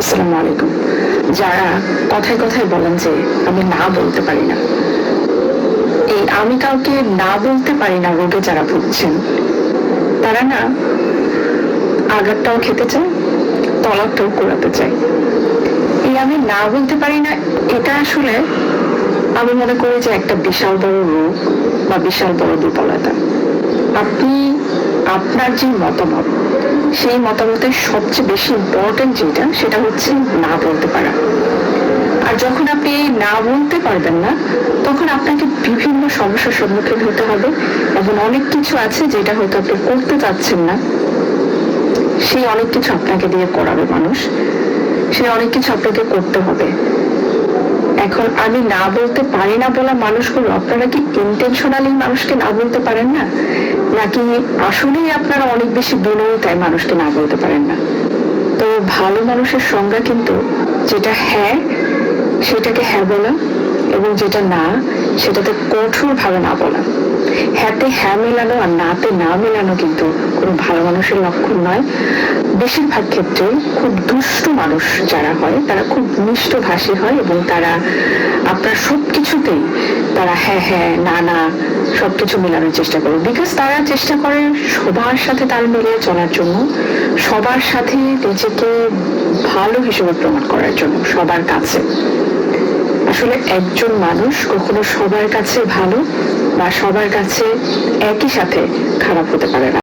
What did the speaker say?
আসসালামু আলাইকুম। যারা কথায় কথায় বলেন যে আমি না বলতে পারি না, এই আমি কাউকে না বলতে পারি না রোগে যারা ভুগছেন, তারা না আঘাতটাও খেতে চায়, তলাকটাও কুড়াতে চায়। এই আমি না বলতে পারি না, এটা আসলে আমি মনে করি যে একটা বিশাল বড় রোগ বা বিশাল বড় দুর্বলতা। আপনি আপনার যে মতামত, সেই মতামতের সবচেয়ে বেশি ইম্পর্টেন্ট যেটা, সেটা হচ্ছে না বলতে পারা। আর যখন আপনি না বলতে পারবেন না, তখন আপনাকে বিভিন্ন সমস্যার সম্মুখীন হতে হবে এবং অনেক কিছু আছে যেটা হয়তো আপনি করতে চাচ্ছেন না, সেই অনেক কিছু আপনাকে দিয়ে করাবে মানুষ, সেই অনেক কিছু আপনাকে করতে হবে। এখন আমি না বলতে পারি না বলা মানুষগুলো, আপনারা কি ইন্টেনশনালি মানুষকে না বলতে পারেন না, নাকি আসলেই আপনারা অনেক বেশি বিনয়ী তাই মানুষকে না বলতে পারেন না? তো ভালো মানুষের সংজ্ঞা কিন্তু যেটা হ্যাঁ সেটাকে হ্যাঁ বলা, এবং যেটা না সেটাতে কঠোরভাবে না বলা। হ্যাঁতে হ্যাঁ মেলানো আর নাতে না মেলানো কিন্তু কোনো ভালো মানুষের লক্ষণ নয়। বেশিরভাগ ক্ষেত্রে খুব দুষ্ট মানুষ যারা হয় তারা খুব মিষ্টভাষী হয় এবং তারা আপনার সবকিছুতেই তারা হ্যাঁ হ্যাঁ না না সবকিছু মেলানোর চেষ্টা করে, বিকজ তারা চেষ্টা করে সবার সাথে তাল মিলিয়ে চলার জন্য, সবার সাথে নিজেকে ভালো হিসেবে প্রমাণ করার জন্য সবার কাছে। আসলে একজন মানুষ কখনো সবার কাছে ভালো বা সবার কাছে একই সাথে খারাপ হতে পারে না।